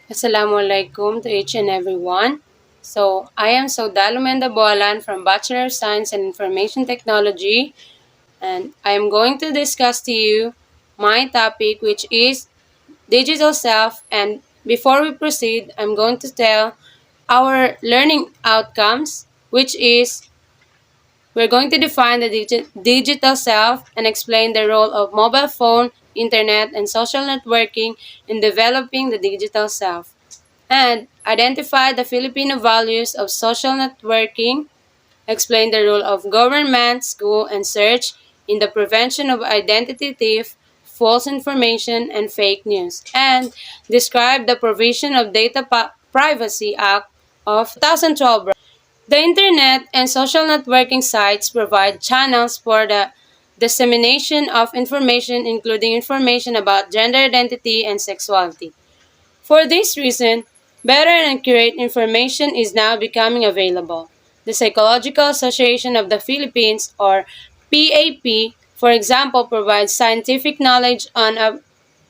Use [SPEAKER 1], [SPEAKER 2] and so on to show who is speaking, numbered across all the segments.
[SPEAKER 1] Assalamualaikum to each and everyone. I am Sauda Lumenda Boalan from Bachelor of Science and Information Technology, and I am going to discuss to you my topic, which is digital self. And before we proceed, I'm going to tell our learning outcomes, which is we're going to define the digital self and explain the role of mobile phone, internet, and social networking in developing the digital self, and identify the Filipino values of social networking, explain the role of government, school, and search in the prevention of identity theft, false information, and fake news, and describe the provision of Data Privacy Act of 2012. The internet and social networking sites provide channels for the dissemination of information, including information about gender identity and sexuality. For this reason, better and accurate information is now becoming available. The Psychological Association of the Philippines, or PAP, for example, provides scientific knowledge on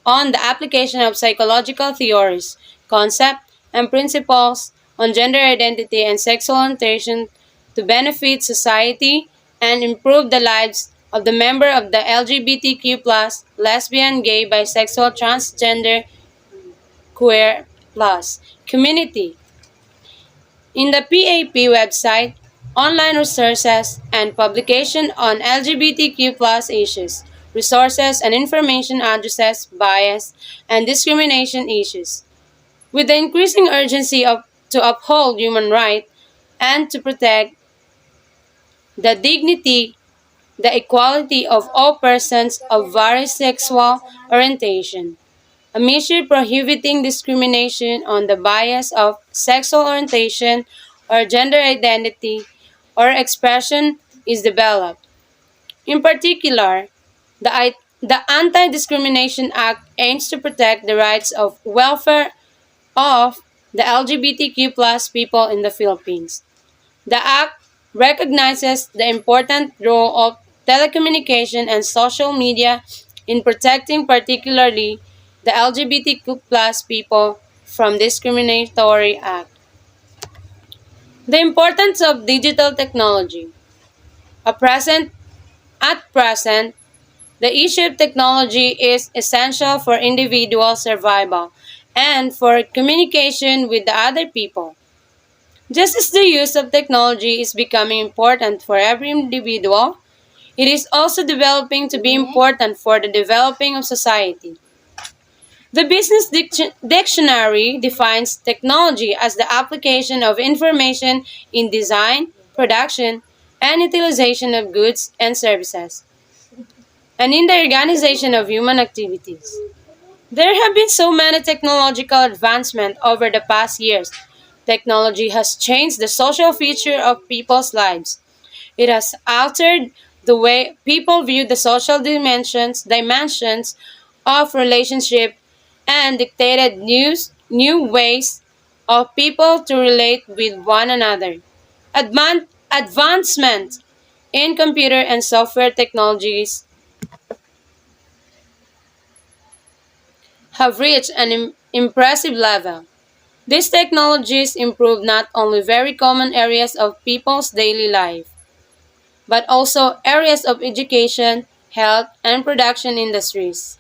[SPEAKER 1] the application of psychological theories, concepts, and principles on gender identity and sexual orientation to benefit society and improve the lives of the member of the LGBTQ+, lesbian, gay, bisexual, transgender, queer plus community. In the PAP website, online resources and publication on LGBTQ plus issues, resources and information addresses bias and discrimination issues. With the increasing urgency to uphold human rights and to protect the dignity, the equality of all persons of various sexual orientation. A measure prohibiting discrimination on the basis of sexual orientation or gender identity or expression is developed. In particular, the Anti-Discrimination Act aims to protect the rights of welfare of the LGBTQ plus people in the Philippines. The Act recognizes the important role of telecommunication and social media in protecting particularly the LGBTQ plus people from discriminatory act. The importance of digital technology. At present, the issue of technology is essential for individual survival and for communication with the other people. Just as the use of technology is becoming important for every individual, it is also developing to be important for the developing of society. The Business Dictionary defines technology as the application of information in design, production, and utilization of goods and services, and in the organization of human activities. There have been so many technological advancements over the past years. Technology has changed the social feature of people's lives. It has altered the way people view the social dimensions of relationship and dictated new ways of people to relate with one another. Advancement in computer and software technologies have reached an impressive level. These technologies improve not only very common areas of people's daily life, but also areas of education, health, and production industries.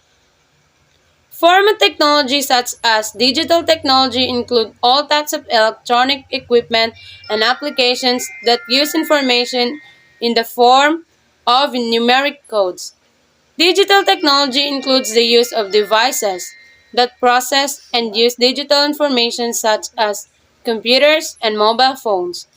[SPEAKER 1] Form of technology such as digital technology include all types of electronic equipment and applications that use information in the form of numeric codes. Digital technology includes the use of devices that process and use digital information such as computers and mobile phones.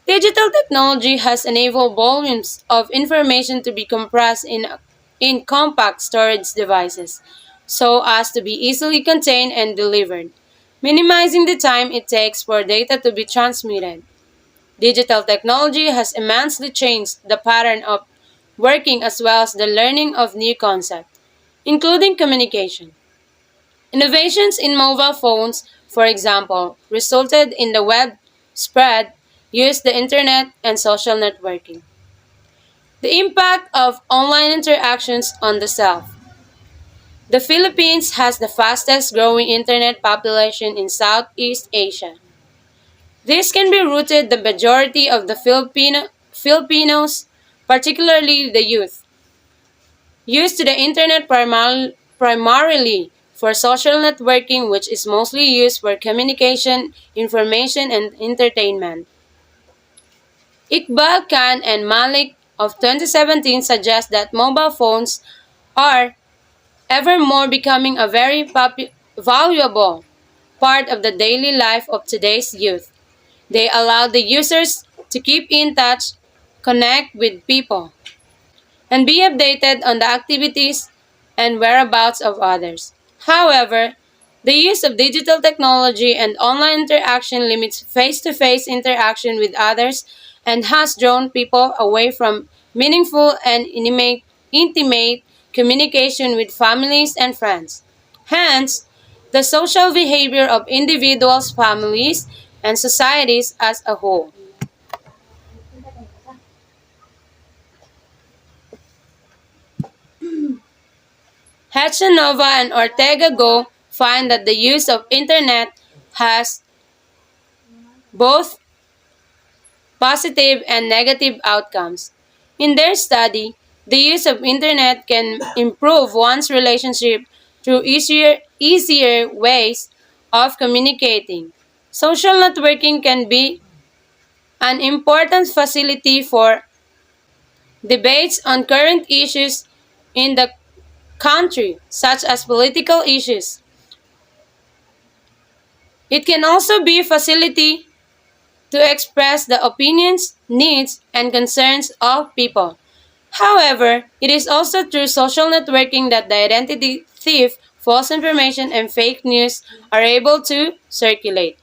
[SPEAKER 1] Digital technology has enabled volumes of information to be compressed in compact storage devices so as to be easily contained and delivered, minimizing the time it takes for data to be transmitted. Digital technology has immensely changed the pattern of working as well as the learning of new concepts, including communication. Innovations in mobile phones, for example, resulted in the web spread, used the internet, and social networking. The impact of online interactions on the self. The Philippines has the fastest growing internet population in Southeast Asia. This can be rooted the majority of the Filipinos, particularly the youth, use to the internet primarily for social networking, which is mostly used for communication, information, and entertainment. Iqbal Khan and Malik of 2017 suggest that mobile phones are ever more becoming a very valuable part of the daily life of today's youth. They allow the users to keep in touch, connect with people, and be updated on the activities and whereabouts of others. However, the use of digital technology and online interaction limits face to face interaction with others and has drawn people away from meaningful and intimate communication with families and friends. Hence, the social behavior of individuals, families, and societies as a whole. Hachanova and Ortega Go find that the use of internet has both positive and negative outcomes. In their study, the use of internet can improve one's relationship through easier ways of communicating. Social networking can be an important facility for debates on current issues in the country, such as political issues. It can also be a facility to express the opinions, needs, and concerns of people. However, it is also through social networking that the identity thief, false information, and fake news are able to circulate.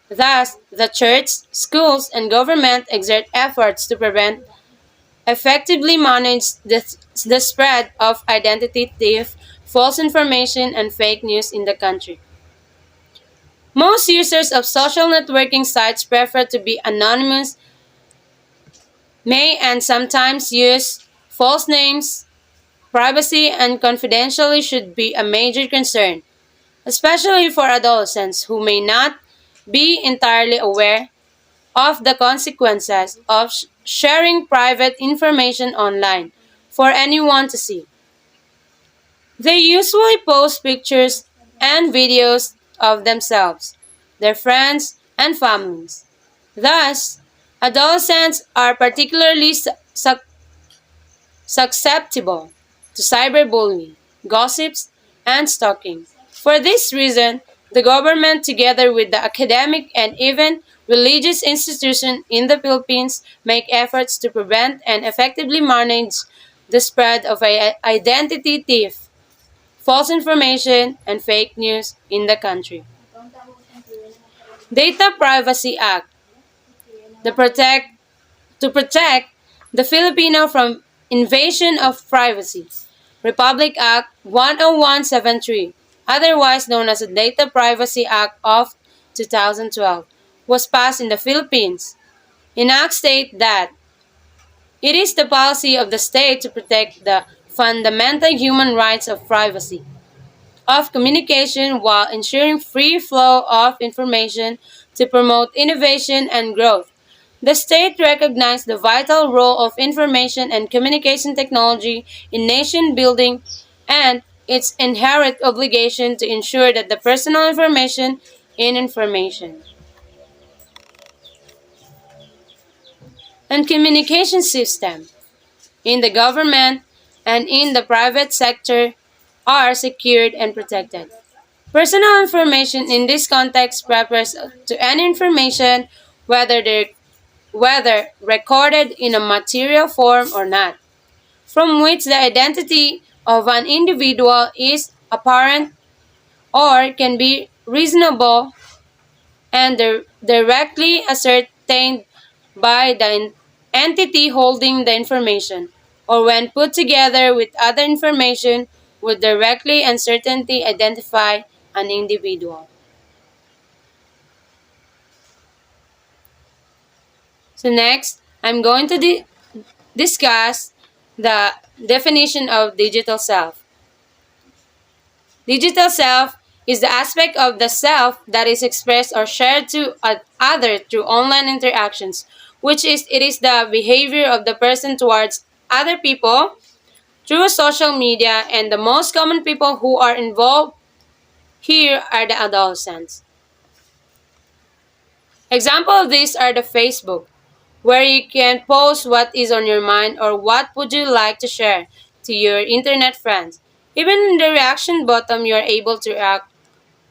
[SPEAKER 1] Thus, the church, schools, and government exert efforts to prevent, effectively manage the spread of identity thief, false information, and fake news in the country. Most users of social networking sites prefer to be anonymous, may and sometimes use false names. Privacy and confidentiality should be a major concern, especially for adolescents who may not be entirely aware of the consequences of sharing private information online for anyone to see. They usually post pictures and videos of themselves, their friends, and families. Thus, adolescents are particularly susceptible to cyberbullying, gossips, and stalking. For this reason, the government, together with the academic and even religious institutions in the Philippines, make efforts to prevent and effectively manage the spread of identity theft, false information, and fake news in the country. Data Privacy Act the protect to protect the Filipino from invasion of privacy. Republic Act 10173, otherwise known as the Data Privacy Act of 2012, was passed in the Philippines. In Act state that it is the policy of the state to protect the fundamental human rights of privacy, of communication while ensuring free flow of information to promote innovation and growth. The state recognized the vital role of information and communication technology in nation building and its inherent obligation to ensure that the personal information in information and communication system in the government and in the private sector are secured and protected. Personal information in this context refers to any information, whether recorded in a material form or not, from which the identity of an individual is apparent or can be reasonable and directly ascertained by the entity holding the information, or when put together with other information, would directly and certainly identify an individual. So next, I'm going to discuss the definition of digital self. Digital self is the aspect of the self that is expressed or shared to other through online interactions, which is it is the behavior of the person towards other people through social media, and the most common people who are involved here are the adolescents. Example of these are the Facebook, where you can post what is on your mind or what would you like to share to your internet friends. Even in the reaction button, you are able to react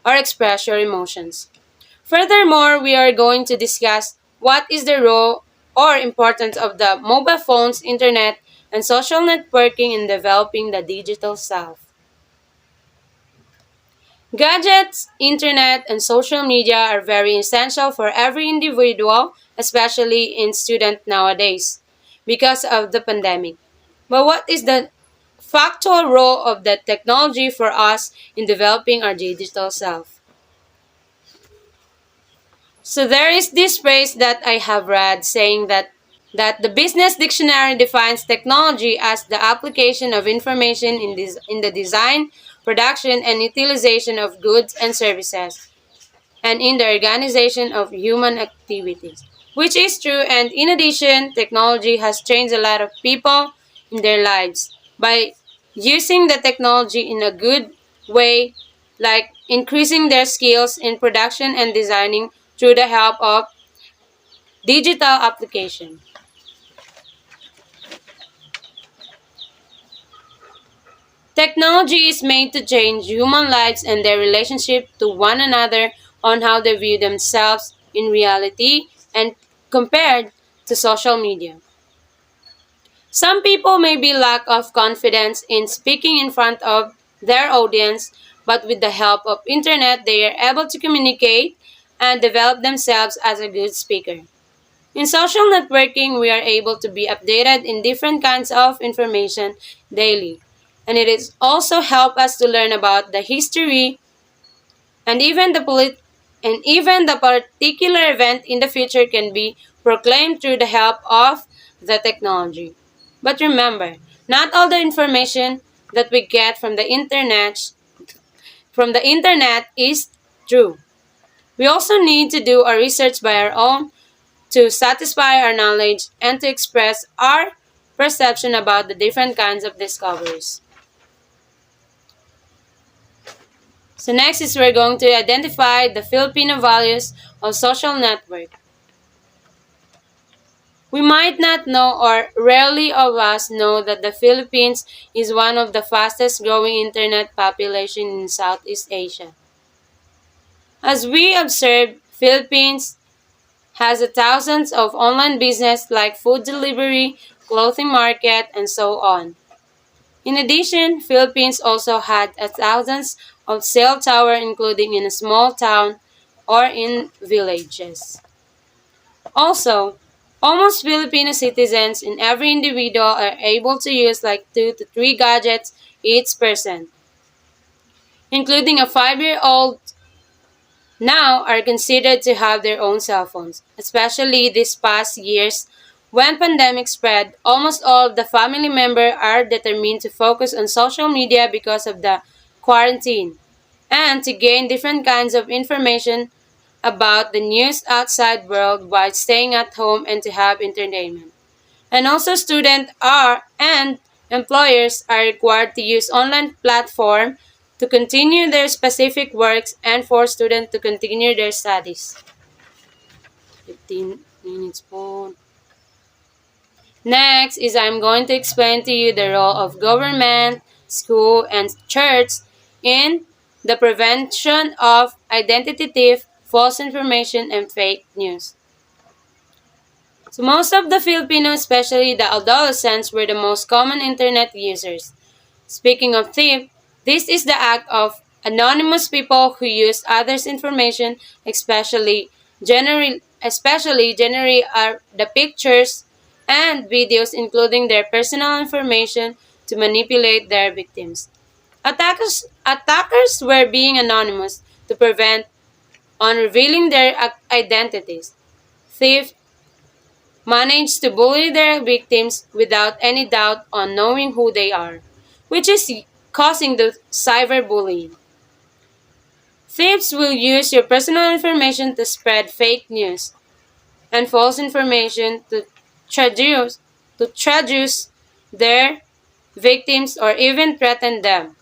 [SPEAKER 1] or express your emotions. Furthermore, we are going to discuss what is the role or importance of the mobile phones, internet, and social networking in developing the digital self. Gadgets, internet, and social media are very essential for every individual, especially in students nowadays, because of the pandemic. But what is the factual role of the technology for us in developing our digital self? So there is this phrase that I have read saying that the business dictionary defines technology as the application of information in the design, production, and utilization of goods and services, and in the organization of human activities, which is true. And in addition, technology has changed a lot of people in their lives by using the technology in a good way, like increasing their skills in production and designing through the help of digital application. Technology is made to change human lives and their relationship to one another on how they view themselves in reality and compared to social media. Some people may be lack of confidence in speaking in front of their audience, but with the help of internet they are able to communicate and develop themselves as a good speaker. In social networking, we are able to be updated in different kinds of information daily. And it is also help us to learn about the history and even the particular event in the future can be proclaimed through the help of the technology. But remember, not all the information that we get from the internet is true. We also need to do our research by our own to satisfy our knowledge and to express our perception about the different kinds of discoveries. So next is we're going to identify the Filipino values of social network. We might not know or rarely of us know that the Philippines is one of the fastest growing internet population in Southeast Asia. As we observe, Philippines has a thousands of online business like food delivery, clothing market, and so on. In addition, Philippines also had a thousands of cell tower including in a small town or in villages. Also, almost Filipino citizens in every individual are able to use like 2 to 3 gadgets each person, including a 5-year-old now are considered to have their own cell phones, especially these past years when pandemic spread. Almost all of the family members are determined to focus on social media because of the quarantine and to gain different kinds of information about the news outside world while staying at home and to have entertainment. And also students are and employers are required to use online platform to continue their specific works and for students to continue their studies. 15 minutes po. Next is I'm going to explain to you the role of government, school, and church in the prevention of identity theft, false information, and fake news. So most of the Filipinos, especially the adolescents, were the most common internet users. Speaking of theft, this is the act of anonymous people who use others' information, especially generally are the pictures and videos including their personal information to manipulate their victims. Attackers were being anonymous to prevent on revealing their identities. Thieves manage to bully their victims without any doubt on knowing who they are, which is causing the cyberbullying. Thieves will use your personal information to spread fake news and false information to traduce their victims or even threaten them.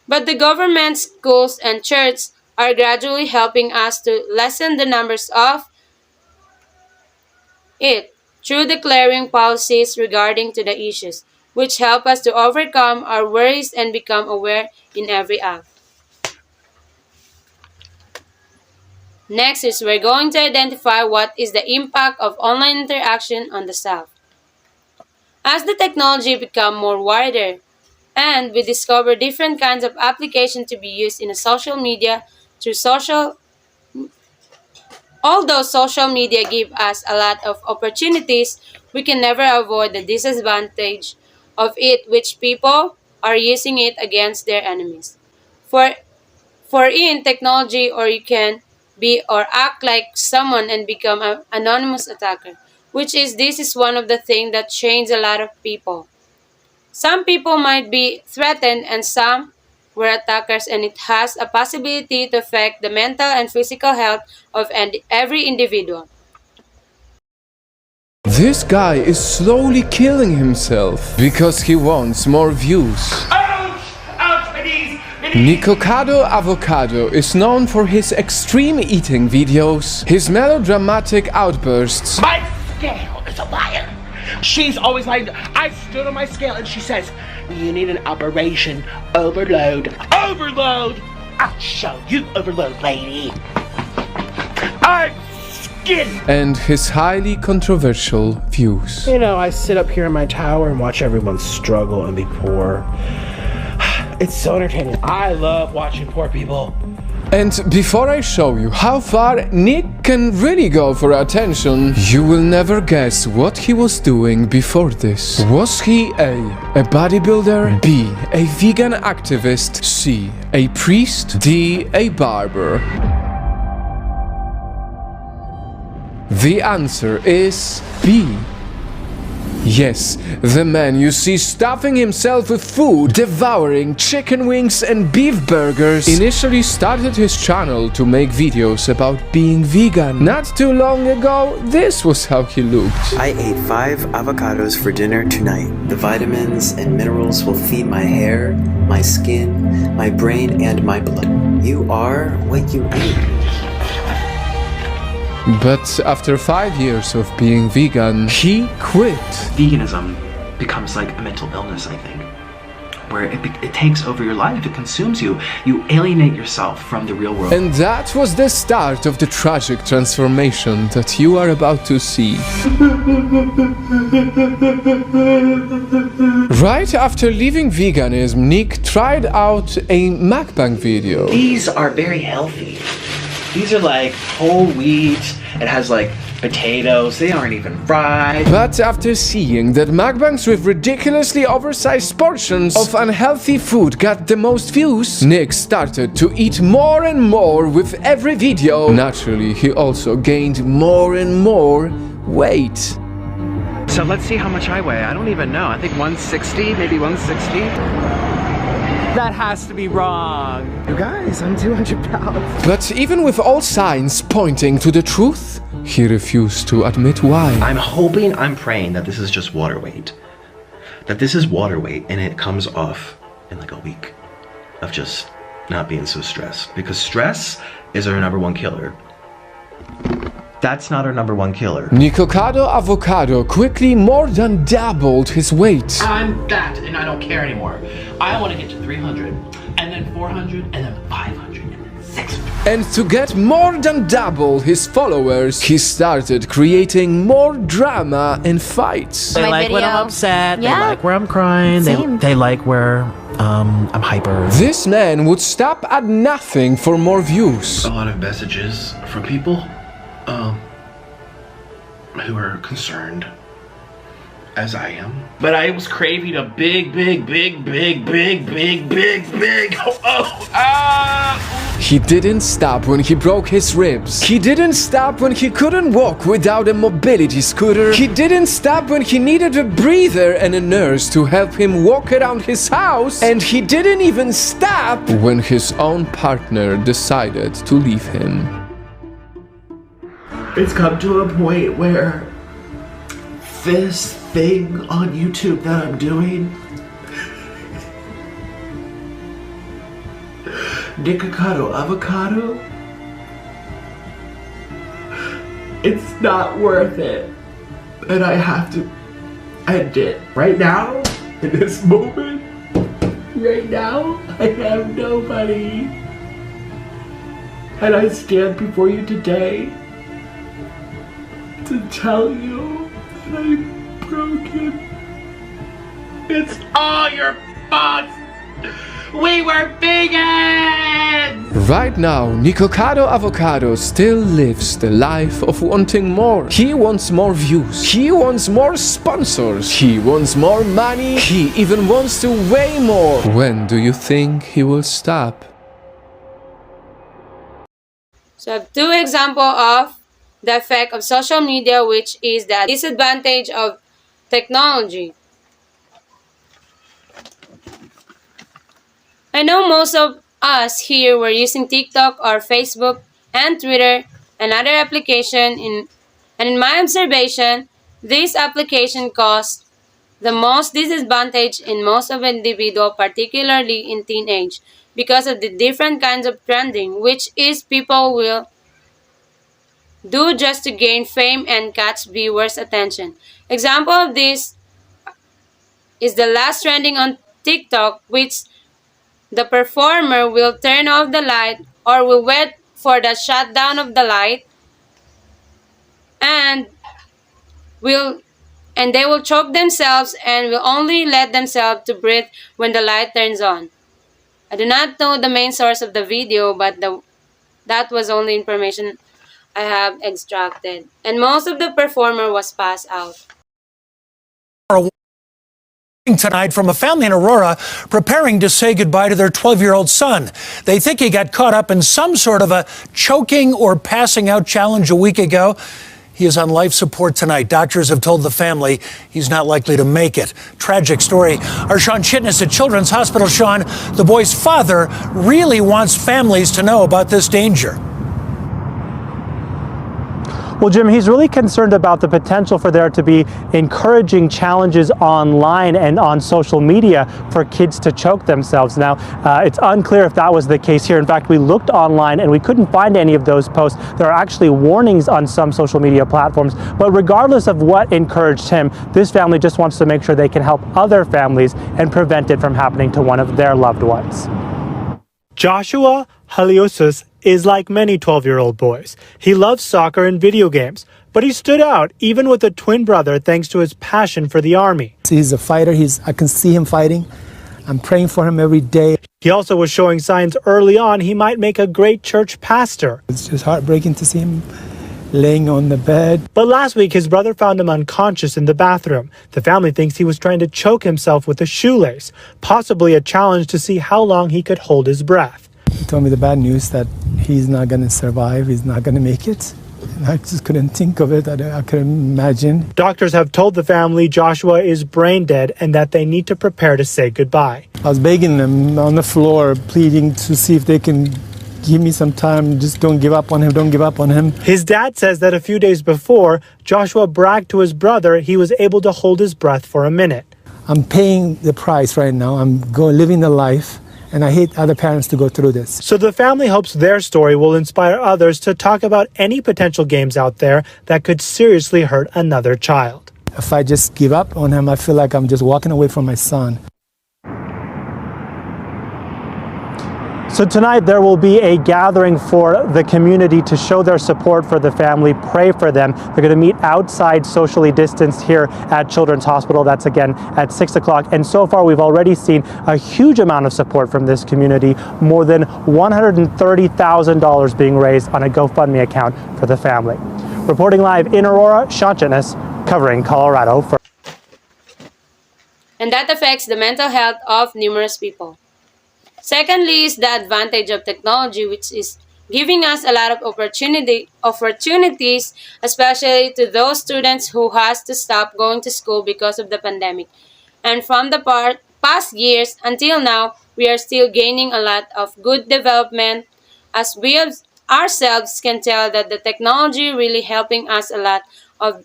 [SPEAKER 1] But the government, schools, and churches are gradually helping us to lessen the numbers of it through declaring policies regarding to the issues, which help us to overcome our worries and become aware in every act. Next is we're going to identify what is the impact of online interaction on the self. As the technology become more wider and we discover different kinds of applications to be used in a social media through social although social media give us a lot of opportunities, we can never avoid the disadvantage of it which people are using it against their enemies. For for in technology or you can be or act like someone and become an anonymous attacker, which is this is one of the things that change a lot of people. Some people might be threatened and some were attackers and it has a possibility to affect the mental and physical health of every individual.
[SPEAKER 2] This guy is slowly killing himself because he wants more views.
[SPEAKER 3] Ouch! Ouch, my knees!
[SPEAKER 2] Nicocado Avocado is known for his extreme eating videos, his melodramatic outbursts,
[SPEAKER 3] My scale is a liar. She's always lying. I stood on my scale and she says, you need an operation. Overload. Overload! I'll show you overload, lady. I'm skinny.
[SPEAKER 2] and his highly controversial views.
[SPEAKER 4] You know, I sit up here in my tower and watch everyone struggle and be poor. It's so entertaining. I love watching poor people.
[SPEAKER 2] And before I show you how far Nick can really go for attention, you will never guess what he was doing before this. Was he A bodybuilder, B, a vegan activist, C, a priest, D, a barber? The answer is B. Yes, the man you see stuffing himself with food, devouring chicken wings and beef burgers, initially started his channel to make videos about being vegan. Not too long ago, this was how he looked.
[SPEAKER 5] I ate 5 avocados for dinner tonight. The vitamins and minerals will feed my hair, my skin, my brain, and my blood. You are what you eat.
[SPEAKER 2] But after 5 years of being vegan, he quit.
[SPEAKER 6] Veganism becomes like a mental illness, I think, where it takes over your life, it consumes you, you alienate yourself from the real world.
[SPEAKER 2] And that was the start of the tragic transformation that you are about to see. Right after leaving veganism, Nick tried out a mukbang video.
[SPEAKER 6] These are very healthy. These are like whole wheat, it has like potatoes, they aren't even fried.
[SPEAKER 2] But after seeing that mukbangs with ridiculously oversized portions of unhealthy food got the most views, Nick started to eat more and more with every video. Naturally, he also gained more and more weight.
[SPEAKER 6] So let's see how much I weigh. I don't even know. I think 160, maybe 160. That has to be wrong.
[SPEAKER 4] You guys, I'm 200 pounds.
[SPEAKER 2] But even with all signs pointing to the truth, he refused to admit why.
[SPEAKER 6] I'm hoping, I'm praying that this is just water weight. That this is water weight and it comes off in like a week of just not being so stressed. Because stress is our #1 killer. That's not our #1 killer.
[SPEAKER 2] Nicocado Avocado quickly more than doubled his weight.
[SPEAKER 3] I'm fat and I don't care anymore. I want to get to 300, and then 400, and then 500, and then 600.
[SPEAKER 2] And to get more than double his followers, he started creating more drama and fights.
[SPEAKER 6] They
[SPEAKER 7] My
[SPEAKER 6] like when
[SPEAKER 7] video.
[SPEAKER 6] I'm upset,
[SPEAKER 7] Yeah.
[SPEAKER 6] they like where I'm crying,
[SPEAKER 7] Same.
[SPEAKER 6] they like where I'm hyper.
[SPEAKER 2] This man would stop at nothing for more views.
[SPEAKER 8] A lot of messages from people who are concerned, as I am.
[SPEAKER 3] But I was craving a big, oh,
[SPEAKER 2] He didn't stop when he broke his ribs. He didn't stop when he couldn't walk without a mobility scooter. He didn't stop when he needed a breather and a nurse to help him walk around his house. And he didn't even stop when his own partner decided to leave him.
[SPEAKER 3] It's come to a point where this thing on YouTube that I'm doing, Nikocado Avocado, it's not worth it. And I have to end it. Right now, in this moment, right now, I have nobody. And I stand before you today to tell you that I'm broken. It's all your fault. We were vegans!
[SPEAKER 2] Right now, Nikocado Avocado still lives the life of wanting more. He wants more views. He wants more sponsors. He wants more money. He even wants to weigh more. When do you think he will stop?
[SPEAKER 1] So I have two examples of the effect of social media, which is the disadvantage of technology. I know most of us here were using TikTok or Facebook and Twitter and other applications, and in my observation, this application caused the most disadvantage in most of individuals, particularly in teenage, because of the different kinds of trending, which is people will do just to gain fame and catch viewers' attention. Example of this is the last trending on TikTok, which the performer will turn off the light or will wait for the shutdown of the light and they will choke themselves and will only let themselves to breathe when the light turns on. I do not know the main source of the video, but that was only information I have extracted. And most of the performer was passed out.
[SPEAKER 7] Tonight from a family in Aurora preparing to say goodbye to their 12-year-old son. They think he got caught up in some sort of a choking or passing out challenge a week ago. He is on life support tonight. Doctors have told the family he's not likely to make it. Tragic story. Our Sean Chitness at Children's Hospital. Sean, the boy's father really wants families to know about this danger.
[SPEAKER 9] Well, Jim, he's really concerned about the potential for there to be encouraging challenges online and on social media for kids to choke themselves. Now, it's unclear if that was the case here. In fact, we looked online and we couldn't find any of those posts. There are actually warnings on some social media platforms. But regardless of what encouraged him, this family just wants to make sure they can help other families and prevent it from happening to one of their loved ones. Joshua Haliosus is like many 12-year-old boys. He loves soccer and video games, but he stood out even with a twin brother thanks to his passion for the Army.
[SPEAKER 10] He's a fighter. I can see him fighting. I'm praying for him every day.
[SPEAKER 9] He also was showing signs early on he might make a great church pastor.
[SPEAKER 10] It's just heartbreaking to see him laying on the bed.
[SPEAKER 9] But last week, his brother found him unconscious in the bathroom. The family thinks he was trying to choke himself with a shoelace, possibly a challenge to see how long he could hold his breath.
[SPEAKER 10] He told me the bad news that he's not going to survive, he's not going to make it. And I just couldn't think of it, I couldn't imagine.
[SPEAKER 9] Doctors have told the family Joshua is brain dead and that they need to prepare to say goodbye.
[SPEAKER 10] I was begging them on the floor, pleading to see if they can give me some time. Just don't give up on him, don't give up on him.
[SPEAKER 9] His dad says that a few days before, Joshua bragged to his brother he was able to hold his breath for a minute.
[SPEAKER 10] I'm paying the price right now. I'm living the life. And I hate other parents to go through this.
[SPEAKER 9] So the family hopes their story will inspire others to talk about any potential games out there that could seriously hurt another child.
[SPEAKER 10] If I just give up on him, I feel like I'm just walking away from my son.
[SPEAKER 9] So tonight there will be a gathering for the community to show their support for the family, pray for them. They're going to meet outside, socially distanced here at Children's Hospital. That's again at 6 o'clock. And so far we've already seen a huge amount of support from this community, more than $130,000 being raised on a GoFundMe account for the family. Reporting live in Aurora, Sean Chitness, covering Colorado.
[SPEAKER 1] And that affects the mental health of numerous people. Secondly is the advantage of technology, which is giving us a lot of opportunities, especially to those students who has to stop going to school because of the pandemic. And from the past years until now, we are still gaining a lot of good development, as we ourselves can tell that the technology really helping us a lot of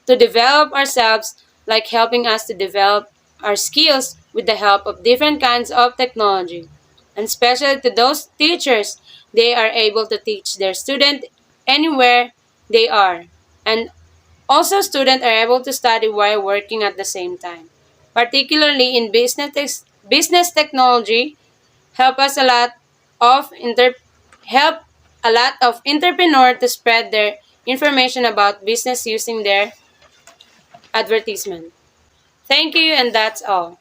[SPEAKER 1] to develop ourselves, like helping us to develop our skills with the help of different kinds of technology. And especially to those teachers, they are able to teach their student anywhere they are. And also students are able to study while working at the same time. Particularly in business technology, help us a lot of help a lot of entrepreneur to spread their information about business using their advertisement. Thank you, and that's all.